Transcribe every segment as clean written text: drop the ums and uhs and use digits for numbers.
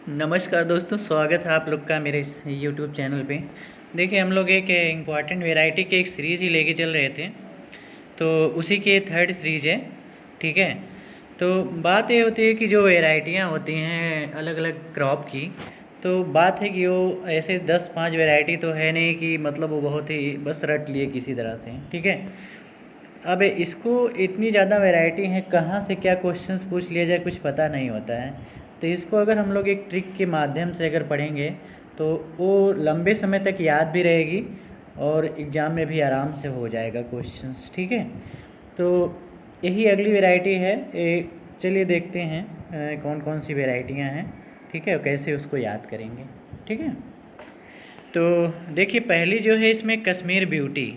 नमस्कार दोस्तों, स्वागत है आप लोग का मेरे इस यूट्यूब चैनल पे। देखिए, हम लोग एक इम्पॉर्टेंट वैरायटी की एक सीरीज़ ही लेके चल रहे थे, तो उसी की थर्ड सीरीज़ है। ठीक है, तो बात ये होती है कि जो वैरायटियाँ होती हैं अलग अलग क्रॉप की, तो बात है कि वो ऐसे 10-5 वैरायटी तो है नहीं कि मतलब वो बहुत ही बस रट लिए किसी तरह से। ठीक है, अब इसको इतनी ज़्यादा वैरायटी है, कहाँ से क्या क्वेश्चंस पूछ लिया जाए कुछ पता नहीं होता है। तो इसको अगर हम लोग एक ट्रिक के माध्यम से अगर पढ़ेंगे तो वो लंबे समय तक याद भी रहेगी और एग्ज़ाम में भी आराम से हो जाएगा क्वेश्चंस। ठीक है, तो यही अगली वैरायटी है। चलिए देखते हैं कौन कौन सी वैरायटियाँ हैं। ठीक है, और कैसे उसको याद करेंगे। ठीक है, तो देखिए, पहली जो है इसमें कश्मीर ब्यूटी।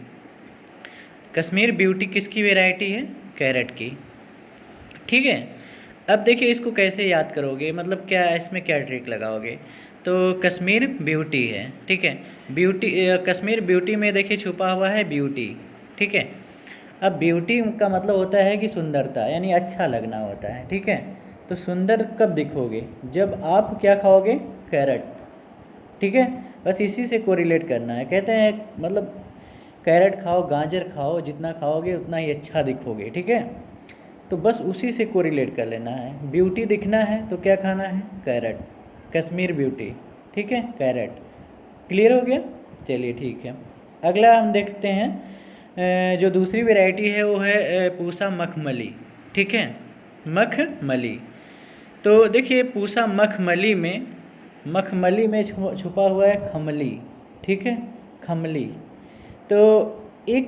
कश्मीर ब्यूटी किसकी वैरायटी है? कैरेट की। ठीक है, अब देखिए इसको कैसे याद करोगे, मतलब क्या इसमें क्या ट्रिक लगाओगे। तो कश्मीर ब्यूटी है, ठीक है। ब्यूटी कश्मीर ब्यूटी में देखिए छुपा हुआ है ब्यूटी। ठीक है, अब ब्यूटी का मतलब होता है कि सुंदरता, यानी अच्छा लगना होता है। ठीक है, तो सुंदर कब दिखोगे? जब आप क्या खाओगे? कैरेट। ठीक है, बस इसी से कोरिलेट करना है। कहते हैं मतलब कैरेट खाओ, गाजर खाओ, जितना खाओगे उतना ही अच्छा दिखोगे। ठीक है, तो बस उसी से कोरिलेट कर लेना है। ब्यूटी दिखना है तो क्या खाना है? कैरेट। कश्मीर ब्यूटी, ठीक है, कैरेट। क्लियर हो गया? चलिए ठीक है, अगला हम देखते हैं। जो दूसरी वैरायटी है वो है पूसा मखमली। ठीक है, मखमली। तो देखिए पूसा मखमली में छुपा हुआ है खमली। ठीक है, खमली। तो एक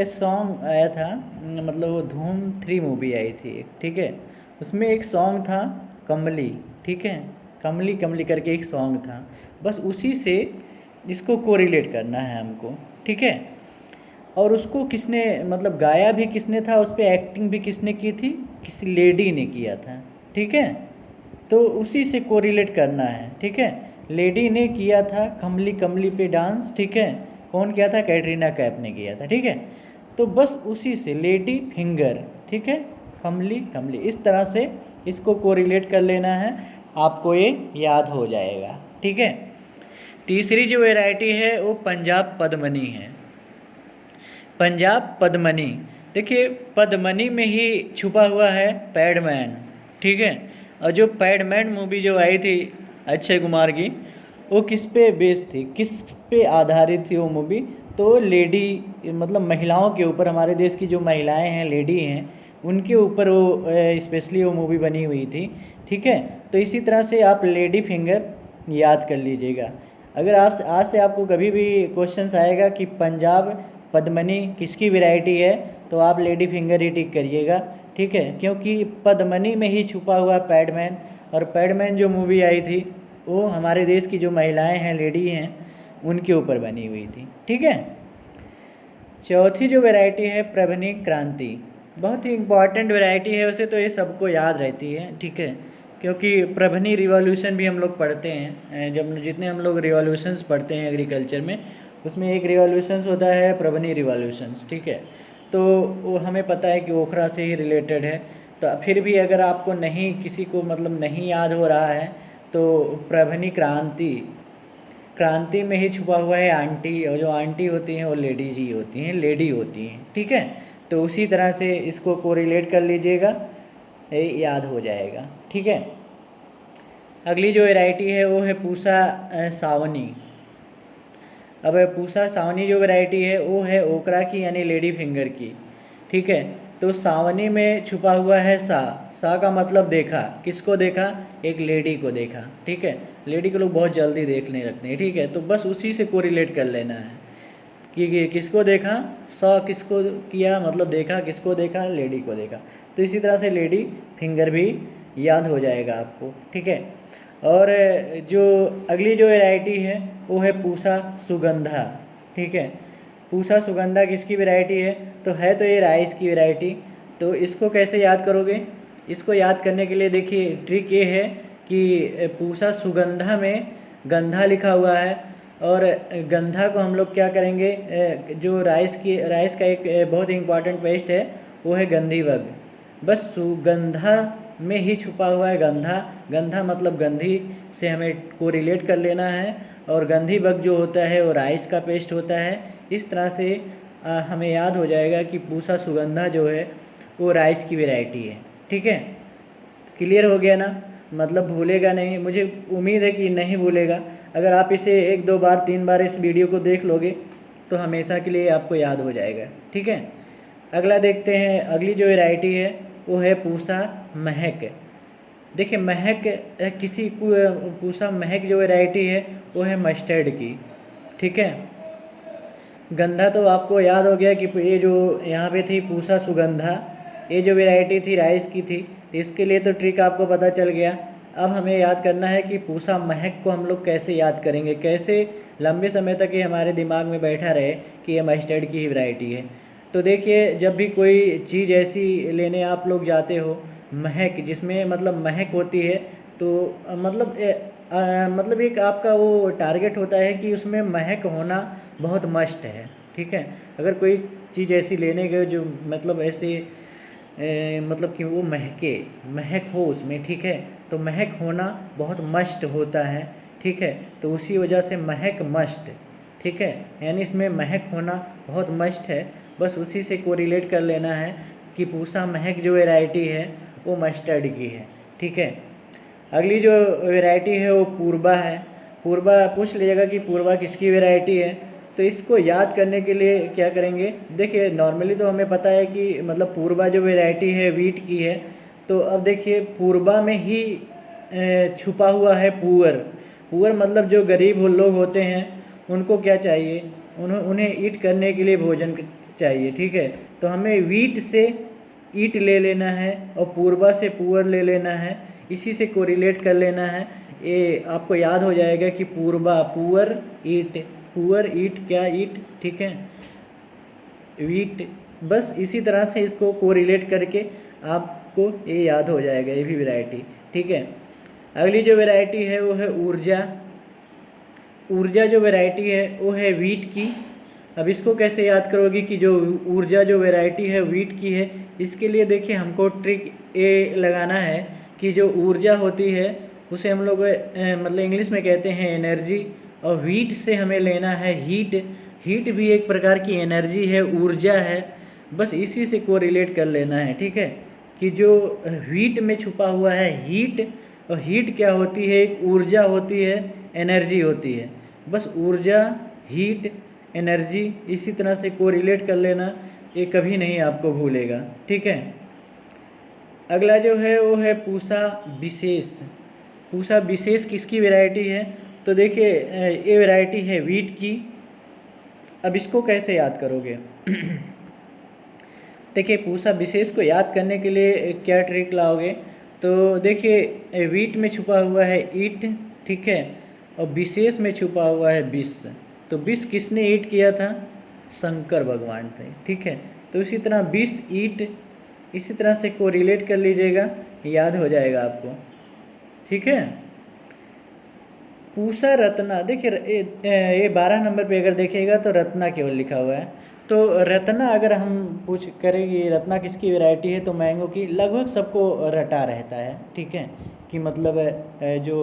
सॉन्ग आया था, मतलब वो धूम 3 मूवी आई थी एक। ठीक है, उसमें एक सॉन्ग था कमली। ठीक है, कमली कमली करके एक सॉन्ग था, बस उसी से इसको कोरिलेट करना है हमको। ठीक है, और उसको किसने मतलब गाया भी किसने था, उस पर एक्टिंग भी किसने की थी? किसी लेडी ने किया था। ठीक है, तो उसी से कोरिलेट करना है। ठीक है, लेडी ने किया था कमली कमली पे डांस। ठीक है, कौन किया था? कैटरीना कैफ ने किया था। ठीक है, तो बस उसी से लेडी फिंगर। ठीक है, कमली कमली, इस तरह से इसको कोरिलेट कर लेना है, आपको ये याद हो जाएगा। ठीक है, तीसरी जो वैरायटी है वो पंजाब पद्मनी है। पंजाब पद्मनी, देखिए पद्मनी में ही छुपा हुआ है पैडमैन। ठीक है, और जो पैडमैन मूवी जो आई थी अक्षय कुमार की, वो किस पे बेस्ड थी, किस पे आधारित थी वो मूवी? तो लेडी, मतलब महिलाओं के ऊपर, हमारे देश की जो महिलाएं हैं, लेडी हैं, उनके ऊपर वो स्पेशली वो मूवी बनी हुई थी। ठीक है, तो इसी तरह से आप लेडी फिंगर याद कर लीजिएगा। अगर आप आज से आपको कभी भी क्वेश्चंस आएगा कि पंजाब पद्मनी किसकी वैरायटी है, तो आप लेडी फिंगर ही टिक करिएगा। ठीक है, क्योंकि पद्मनी में ही छुपा हुआ पैडमैन, और पैडमैन जो मूवी आई थी वो हमारे देश की जो महिलाएं हैं, लेडी हैं, उनके ऊपर बनी हुई थी। ठीक है, चौथी जो वैरायटी है प्रभनी क्रांति, बहुत ही इम्पॉर्टेंट वैरायटी है, वैसे तो ये सबको याद रहती है। ठीक है, क्योंकि प्रभनी रिवॉल्यूशन भी हम लोग पढ़ते हैं, जब जितने हम लोग रिवॉल्यूशंस पढ़ते हैं एग्रीकल्चर में, उसमें एक रिवॉल्यूशंस होता है प्रभनी रिवॉल्यूशंस। ठीक है, तो वो हमें पता है कि ओखरा से ही रिलेटेड है। तो फिर भी अगर आपको नहीं, किसी को मतलब नहीं याद हो रहा है, तो प्रभनी क्रांति, क्रांति में ही छुपा हुआ है आंटी, और जो आंटी होती हैं वो लेडीज ही होती हैं, लेडी होती हैं। ठीक है, तो उसी तरह से इसको कोरिलेट कर लीजिएगा, ये याद हो जाएगा। ठीक है, अगली जो वैरायटी है वो है पूसा सावनी। अब पूसा सावनी जो वैरायटी है वो है ओकरा की, यानी लेडी फिंगर की। ठीक है, तो सावनी में छुपा हुआ है सा। सा का मतलब देखा, किसको देखा? एक लेडी को देखा। ठीक है, लेडी को लोग बहुत जल्दी देखने लगते हैं। ठीक है, तो बस उसी से कोरिलेट कर लेना है कि किसको देखा, सा किसको किया, मतलब देखा, किसको देखा? लेडी को देखा। तो इसी तरह से लेडी फिंगर भी याद हो जाएगा आपको। ठीक है, और जो अगली जो वैरायटी है वो है पूसा सुगंधा। ठीक है, पूसा सुगंधा किसकी वैरायटी है? तो है तो ये राइस की वैरायटी। तो इसको कैसे याद करोगे? इसको याद करने के लिए देखिए ट्रिक ये है कि पूसा सुगंधा में गंधा लिखा हुआ है, और गंधा को हम लोग क्या करेंगे, जो राइस का एक बहुत इंपॉर्टेंट पेस्ट है वो है गंधीवग। बस सुगंधा में ही छुपा हुआ है गंधा। गंधा मतलब गंधी से हमें कोरिलेट कर लेना है, और गंधी बग जो होता है वो राइस का पेस्ट होता है। इस तरह से हमें याद हो जाएगा कि पूसा सुगंधा जो है वो राइस की वैरायटी है। ठीक है, क्लियर हो गया ना? मतलब भूलेगा नहीं, मुझे उम्मीद है कि नहीं भूलेगा। अगर आप इसे 1-2 बार 3 बार इस वीडियो को देख लोगे तो हमेशा के लिए आपको याद हो जाएगा। ठीक है, अगला देखते हैं। अगली जो वैरायटी है वो है पूसा महक। देखिए महक पूसा महक जो वैरायटी है वो है मस्टर्ड की। ठीक है, गंधा तो आपको याद हो गया कि ये जो यहाँ पे थी पूसा सुगंधा, ये जो वैरायटी थी राइस की थी। इसके लिए तो ट्रिक आपको पता चल गया। अब हमें याद करना है कि पूसा महक को हम लोग कैसे याद करेंगे, कैसे लंबे समय तक ये हमारे दिमाग में बैठा रहे कि ये मस्टर्ड की ही वैरायटी है। तो देखिए, जब भी कोई चीज़ ऐसी लेने आप लोग जाते हो महक, जिसमें मतलब महक होती है, तो मतलब एक आपका वो टारगेट होता है कि उसमें महक होना बहुत मस्ट है। ठीक है, अगर कोई चीज़ ऐसी लेने गए जो मतलब ऐसे मतलब कि वो महक हो उसमें। ठीक है, तो महक होना बहुत मस्ट होता है। ठीक है, तो उसी वजह से महक मस्ट। ठीक है, यानी इसमें महक होना बहुत मस्ट है। बस उसी से कोरिलेट कर लेना है कि पूसा महक जो वैरायटी है वो मस्टर्ड की है। ठीक है, अगली जो वैरायटी है वो पूर्वा है। पूर्वा पूछ लीजिएगा कि पूर्वा किसकी वैरायटी है, तो इसको याद करने के लिए क्या करेंगे। देखिए नॉर्मली तो हमें पता है कि मतलब पूर्वा जो वैरायटी है वीट की है। तो अब देखिए पूर्वा में ही छुपा हुआ है पुअर। पुअर मतलब जो गरीब लोग होते हैं उनको क्या चाहिए, उन्हें ईट करने के लिए भोजन चाहिए। ठीक है, तो हमें वीट से ईट ले लेना है और पूर्वा से पुअर ले लेना है, इसी से कोरिलेट कर लेना है। ये आपको याद हो जाएगा कि पूर्वा पुअर ईट, पुअर ईट क्या ईट। ठीक है, वीट। बस इसी तरह से इसको कोरिलेट करके आपको ये याद हो जाएगा, ये भी वैरायटी। ठीक है, अगली जो वैरायटी है वो है ऊर्जा। ऊर्जा जो वैरायटी है वो है वीट की। अब इसको कैसे याद करोगे कि जो ऊर्जा जो वैरायटी है वीट की है। इसके लिए देखिए हमको ट्रिक ये लगाना है कि जो ऊर्जा होती है उसे हम लोग मतलब इंग्लिश में कहते हैं एनर्जी, और वीट से हमें लेना है हीट। हीट भी एक प्रकार की एनर्जी है, ऊर्जा है। बस इसी से कोरिलेट कर लेना है। ठीक है, कि जो हीट में छुपा हुआ है हीट, और हीट क्या होती है, एक ऊर्जा होती है, एनर्जी होती है। बस ऊर्जा, हीट, एनर्जी इसी तरह से कोरिलेट कर लेना, ये कभी नहीं आपको भूलेगा। ठीक है, अगला जो है वो है पूसा विशेष। पूसा विशेष किसकी वैरायटी है, तो देखिए ये वैरायटी है वीट की। अब इसको कैसे याद करोगे देखिए पूसा विशेष को याद करने के लिए क्या ट्रिक लाओगे, तो देखिए वीट में छुपा हुआ है ईट। ठीक है, और विशेष में छुपा हुआ है विष। तो विष किसने ईट किया था, शंकर भगवान थे। ठीक है, तो इसी तरह विष ईट, इसी तरह से कोरिलेट कर लीजिएगा, याद हो जाएगा आपको। ठीक है, पूसा रत्ना। देखिए ये 12 नंबर पे अगर देखिएगा तो रत्ना केवल लिखा हुआ है। तो रत्ना अगर हम पूछ करेंगे रत्ना किसकी वैरायटी है, तो मैंगो की। लगभग सबको रटा रहता है। ठीक है, कि मतलब जो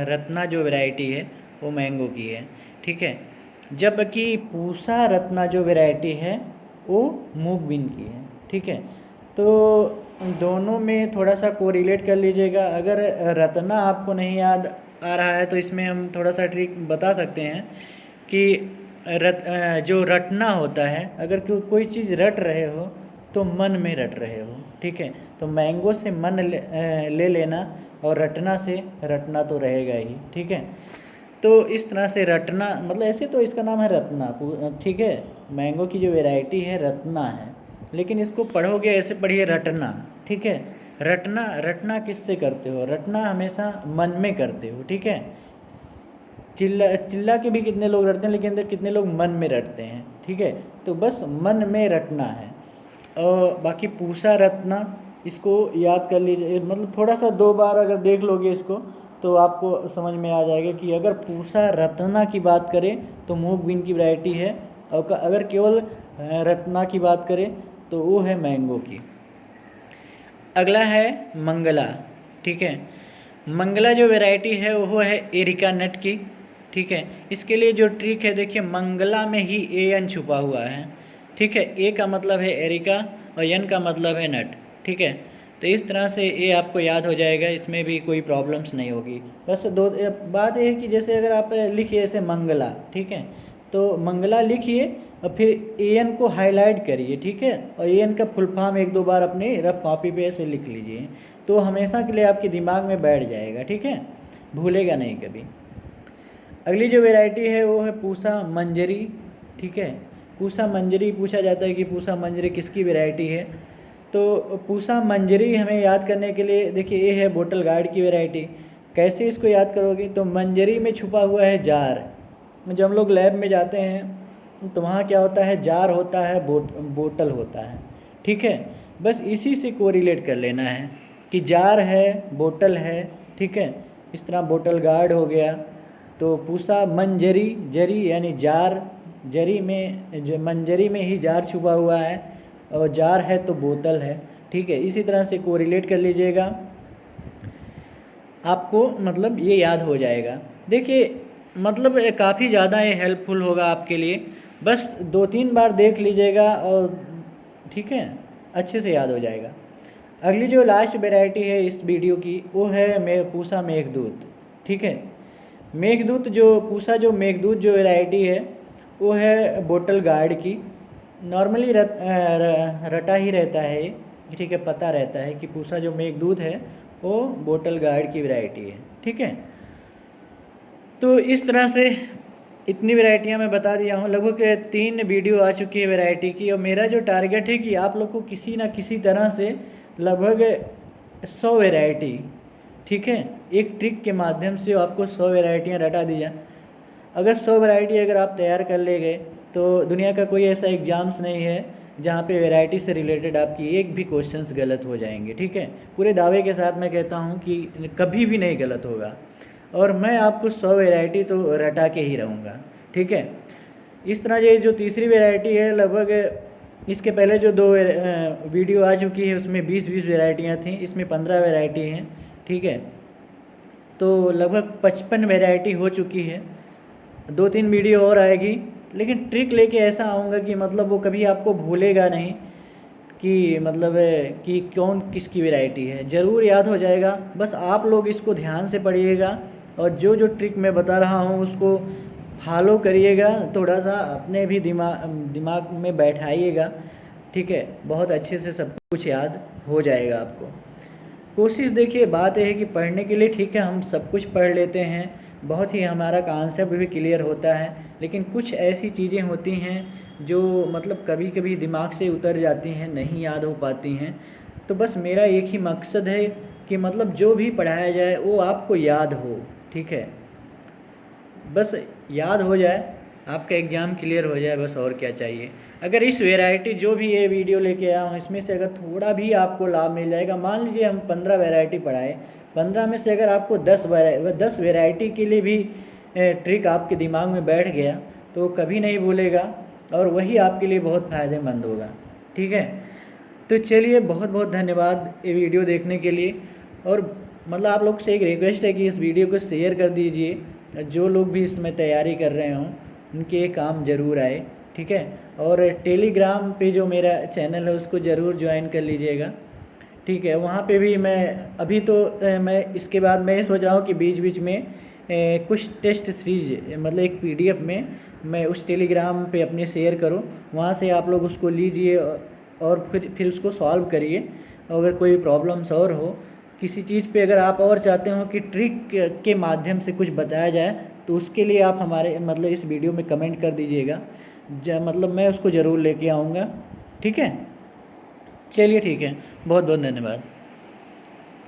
रत्ना जो वैरायटी है वो मैंगो की है। ठीक है, जबकि पूसा रत्ना जो वैरायटी है वो मूंगबीन की है। ठीक है, तो दोनों में थोड़ा सा कोरिलेट कर लीजिएगा। अगर रत्ना आपको नहीं याद आ रहा है तो इसमें हम थोड़ा सा ट्रिक बता सकते हैं कि जो रटना होता है, अगर कोई चीज़ रट रहे हो तो मन में रट रहे हो। ठीक है, तो मैंगो से मन ले लेना, और रटना से रटना तो रहेगा ही। ठीक है, तो इस तरह से रटना मतलब ऐसे तो इसका नाम है रत्ना। ठीक है, मैंगो की जो वैरायटी है रत्ना है, लेकिन इसको पढ़ोगे ऐसे पढ़िए रटना। ठीक है, रटना, रटना किससे करते हो, रटना हमेशा मन में करते हो। ठीक है, चिल्ला के भी कितने लोग रटते हैं, लेकिन कितने लोग मन में रटते हैं। ठीक है, तो बस मन में रटना है। और बाकी पूसा रत्ना इसको याद कर लीजिए, मतलब थोड़ा सा 2 बार अगर देख लोगे इसको तो आपको समझ में आ जाएगा कि अगर पूसा रत्ना की बात करें तो मूंगबीन की वैरायटी है, और अगर केवल रत्ना की बात करें तो वो है मैंगो की। अगला है मंगला। ठीक है, मंगला जो वैरायटी है वो है एरिका नट की। ठीक है, इसके लिए जो ट्रिक है देखिए, मंगला में ही एन छुपा हुआ है। ठीक है, ए का मतलब है एरिका और एन का मतलब है नट। ठीक है, तो इस तरह से ये आपको याद हो जाएगा, इसमें भी कोई प्रॉब्लम्स नहीं होगी। बस दो बात ये है कि जैसे अगर आप लिखिए ऐसे मंगला, ठीक है, तो मंगला लिखिए और फिर एन को हाईलाइट करिए। ठीक है, और एन का फुल फॉर्म एक दो बार अपने रफ कॉपी पे ऐसे लिख लीजिए, तो हमेशा के लिए आपके दिमाग में बैठ जाएगा। ठीक है, भूलेगा नहीं कभी। अगली जो वैरायटी है वो है पूसा मंजरी। ठीक है, पूसा मंजरी पूछा जाता है कि पूसा मंजरी किसकी वैरायटी है। तो पूसा मंजरी हमें याद करने के लिए देखिए, ये है बोतल गार्ड की वैरायटी। कैसे इसको याद करोगे, तो मंजरी में छुपा हुआ है जार। जब हम लोग लैब में जाते हैं तो वहाँ क्या होता है, जार होता है, बोतल होता है। ठीक है, बस इसी से कोरिलेट कर लेना है कि जार है, बोतल है। ठीक है, इस तरह बोतल गार्ड हो गया। तो पूसा मंजरी, जरी यानी जार, जरी में मंजरी में ही जार छुपा हुआ है, और जार है तो बोतल है। ठीक है, इसी तरह से कोरिलेट कर लीजिएगा, आपको मतलब ये याद हो जाएगा। देखिए मतलब काफ़ी ज़्यादा ये हेल्पफुल होगा आपके लिए, बस 2-3 बार देख लीजिएगा और ठीक है, अच्छे से याद हो जाएगा। अगली जो लास्ट वैरायटी है इस वीडियो की वो है पूसा मेघदूत। ठीक है, मेघदूत जो पूसा जो मेघदूत जो वैरायटी है वो है बोतल गार्ड की। नॉर्मली रटा ही रहता है ये। ठीक है, पता रहता है कि पूसा जो मेघदूत है वो बोतल गार्ड की वैरायटी है। ठीक है, तो इस तरह से इतनी वैरायटियाँ मैं बता दिया हूँ। लगभग 3 वीडियो आ चुकी है वैरायटी की, और मेरा जो टारगेट है कि आप लोग को किसी ना किसी तरह से लगभग 100 वैरायटी, ठीक है, एक ट्रिक के माध्यम से आपको 100 वैरायटियाँ रटा दी जाए। अगर 100 वैरायटी अगर आप तैयार कर ले गए तो दुनिया का कोई ऐसा एग्ज़ाम्स नहीं है जहाँ पे वैरायटी से रिलेटेड आपकी एक भी क्वेश्चंस गलत हो जाएंगे। ठीक है, पूरे दावे के साथ मैं कहता हूँ कि कभी भी नहीं गलत होगा, और मैं आपको 100 वैरायटी तो रटा के ही रहूँगा। ठीक है, इस तरह ये जो तीसरी वैरायटी है, लगभग इसके पहले जो 2 वीडियो आ चुकी है उसमें 20-20 वैरायटियाँ थी, इसमें 15 वैरायटी हैं। ठीक है, तो लगभग 55 वैरायटी हो चुकी है। 2-3 वीडियो और आएगी, लेकिन ट्रिक लेके ऐसा आऊँगा कि मतलब वो कभी आपको भूलेगा नहीं कि मतलब कि कौन किसकी वैरायटी है, ज़रूर याद हो जाएगा। बस आप लोग इसको ध्यान से पढ़िएगा और जो जो ट्रिक मैं बता रहा हूँ उसको फॉलो करिएगा, थोड़ा सा अपने भी दिमाग में बैठाइएगा। ठीक है, बहुत अच्छे से सब कुछ याद हो जाएगा आपको। कोशिश देखिए, बात यह है कि पढ़ने के लिए ठीक है हम सब कुछ पढ़ लेते हैं, बहुत ही हमारा कॉन्सेप्ट भी क्लियर होता है, लेकिन कुछ ऐसी चीज़ें होती हैं जो मतलब कभी कभी दिमाग से उतर जाती हैं, नहीं याद हो पाती हैं। तो बस मेरा एक ही मकसद है कि मतलब जो भी पढ़ाया जाए वो आपको याद हो। ठीक है, बस याद हो जाए, आपका एग्ज़ाम क्लियर हो जाए, बस और क्या चाहिए। अगर इस वैरायटी जो भी ये वीडियो लेके आया हूँ इसमें से अगर थोड़ा भी आपको लाभ मिल जाएगा, मान लीजिए हम 15 वैरायटी पढ़ाए, 15 में से अगर आपको 10 वैरायटी के लिए भी ट्रिक आपके दिमाग में बैठ गया तो कभी नहीं भूलेगा, और वही आपके लिए बहुत फ़ायदेमंद होगा। ठीक है, तो चलिए बहुत बहुत धन्यवाद ये वीडियो देखने के लिए, और मतलब आप लोग से एक रिक्वेस्ट है कि इस वीडियो को शेयर कर दीजिए, जो लोग भी इसमें तैयारी कर रहे हों उनके ये काम ज़रूर आए। ठीक है, और टेलीग्राम पे जो मेरा चैनल है उसको ज़रूर ज्वाइन कर लीजिएगा। ठीक है, वहाँ पे भी मैं अभी तो मैं इसके बाद मैं ये सोच रहा हूँ कि बीच बीच में कुछ टेस्ट सीरीज मतलब एक PDF में मैं उस टेलीग्राम पे अपने शेयर करूँ, वहाँ से आप लोग उसको लीजिए और फिर उसको सॉल्व करिए। अगर कोई प्रॉब्लम्स और हो किसी चीज़ पे, अगर आप और चाहते हो कि ट्रिक के माध्यम से कुछ बताया जाए, तो उसके लिए आप हमारे मतलब इस वीडियो में कमेंट कर दीजिएगा, मतलब मैं उसको ज़रूर लेके आऊँगा। ठीक है, चलिए ठीक है, बहुत बहुत धन्यवाद।